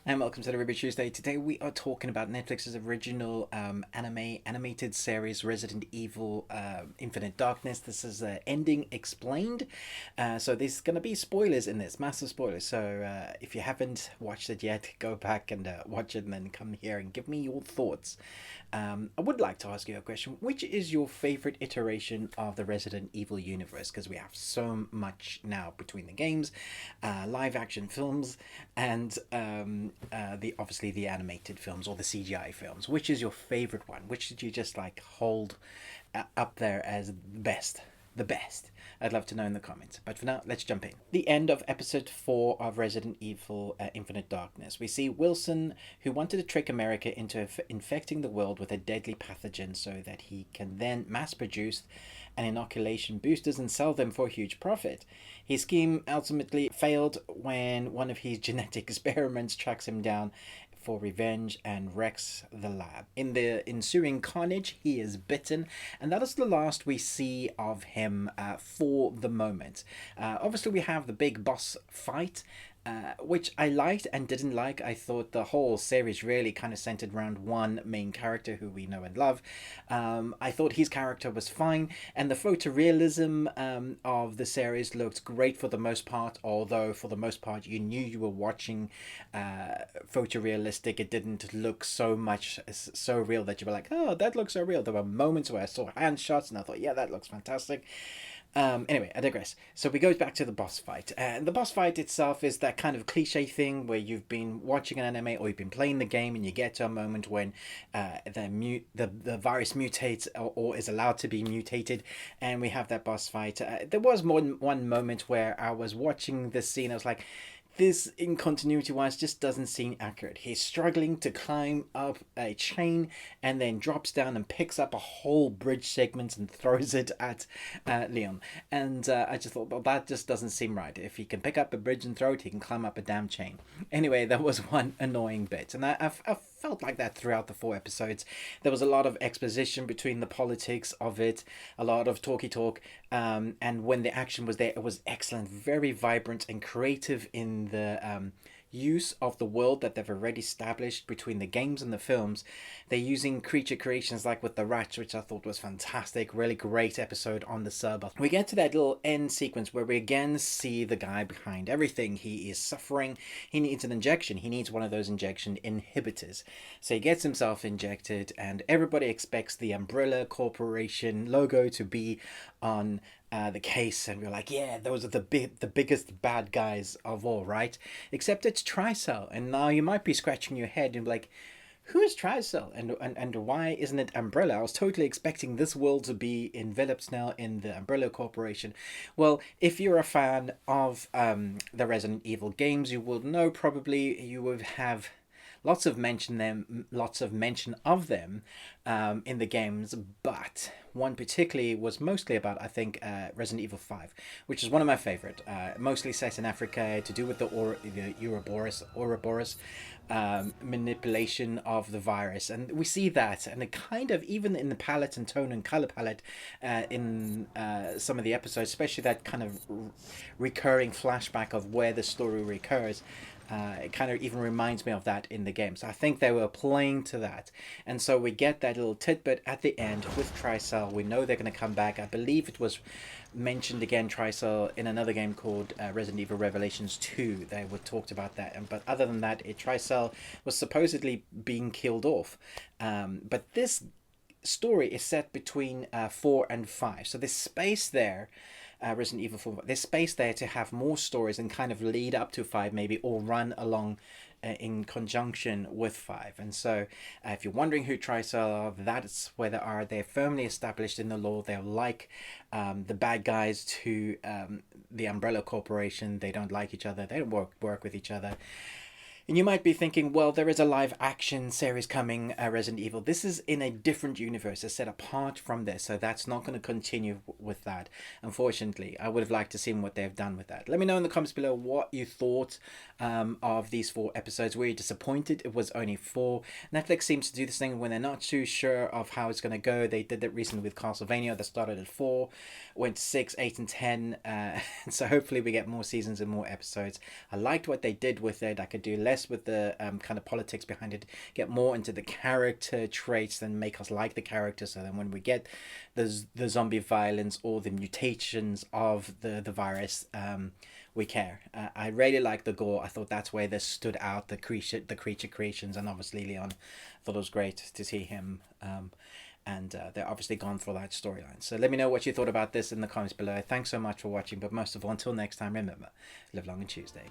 And welcome to the Ruby Tuesday. Today we are talking about Netflix's original animated series Resident Evil Infinite Darkness. This is ending explained. So there's going to be spoilers in this, massive spoilers. So if you haven't watched it yet, go back and watch it and then come here and give me your thoughts. I would like to ask you a question. Which is your favorite iteration of the Resident Evil universe? Because we have so much now between the games, live action films, and the obviously the animated films or the CGI films. Which is your favorite one? Which did you just like hold up there as the best? The best. I'd love to know in the comments. But for now, let's jump in. The end of episode 4 of Resident Evil Infinite Darkness. We see Wilson, who wanted to trick America into infecting the world with a deadly pathogen so that he can then mass produce an inoculation boosters and sell them for a huge profit. His scheme ultimately failed when one of his genetic experiments tracks him down for revenge and wrecks the lab. In the ensuing carnage, he is bitten, and that is the last we see of him for the moment. Obviously, we have the big boss fight, which I liked and didn't like. I thought the whole series really kind of centered around one main character who we know and love. I thought his character was fine, and the photorealism of the series looked great for the most part, although for the most part you knew you were watching photorealistic. It didn't look so real that you were like, oh, that looks so real. There were moments where I saw hand shots and I thought, yeah, that looks fantastic. Anyway, I digress. So we go back to the boss fight. And the boss fight itself is that kind of cliche thing where you've been watching an anime or you've been playing the game and you get to a moment when the virus mutates or is allowed to be mutated, and we have that boss fight. There was more than one moment where I was watching this scene. I was like, this, in continuity wise, just doesn't seem accurate. He's struggling to climb up a chain and then drops down and picks up a whole bridge segment and throws it at Leon. And I just thought, well, that just doesn't seem right. If he can pick up a bridge and throw it, he can climb up a damn chain. Anyway, that was one annoying bit. And I felt like that throughout the 4 episodes. There was a lot of exposition between the politics of it, a lot of talky talk, and when the action was there, it was excellent, very vibrant and creative in the use of the world that they've already established between the games and the films. They're using creature creations like with the rats, which I thought was fantastic. Really great episode on the sub. We get to that little end sequence where we again see the guy behind everything. He is suffering. He needs an injection. He needs one of those injection inhibitors. So he gets himself injected, and everybody expects the Umbrella Corporation logo to be on the case, and we're like, yeah, those are the biggest bad guys of all, right? Except it's Tricell, and now you might be scratching your head and be like, who is Tricell, and why isn't it Umbrella? I was totally expecting this world to be enveloped now in the Umbrella Corporation. Well, if you're a fan of the Resident Evil games, you will know probably you would have lots of mention of them in the games, but one particularly was mostly about, I think, Resident Evil 5, which is one of my favorite. Mostly set in Africa, to do with the Ouroboros manipulation of the virus, and we see that, and it kind of, even in the palette and tone and color palette in some of the episodes, especially that kind of recurring flashback of where the story recurs. It kind of even reminds me of that in the game. So I think they were playing to that. And so we get that little tidbit at the end with Tricell. We know they're going to come back. I believe it was mentioned again, Tricell, in another game called Resident Evil Revelations 2. They were talked about that. But other than that, Tricell was supposedly being killed off. But this story is set between 4 and 5. So there's space there. Resident Evil 4. There's space there to have more stories and kind of lead up to 5 maybe, or run along in conjunction with 5. And so if you're wondering who Tricell are, that's where they are. They're firmly established in the lore. They're like the bad guys to the Umbrella Corporation. They don't like each other. They don't work with each other. And you might be thinking, well, there is a live action series coming, Resident Evil. This is in a different universe. It's set apart from this, so that's not going to continue with that. Unfortunately, I would have liked to see what they've done with that. Let me know in the comments below what you thought of these 4 episodes. Were you disappointed it was only 4? Netflix seems to do this thing when they're not too sure of how it's going to go. They did that recently with Castlevania. That started at 4, went to 6, 8, and 10. So hopefully we get more seasons and more episodes. I liked what they did with it. I could do less less with the kind of politics behind it, get more into the character traits, and make us like the characters. So then when we get the zombie violence or the mutations of the virus, we care. I really like the gore. I thought that's where this stood out. The creature creations, and obviously Leon. I thought it was great to see him. And they're obviously gone for that storyline. So let me know what you thought about this in the comments below. Thanks so much for watching, but most of all, until next time, remember, live long and Tuesday.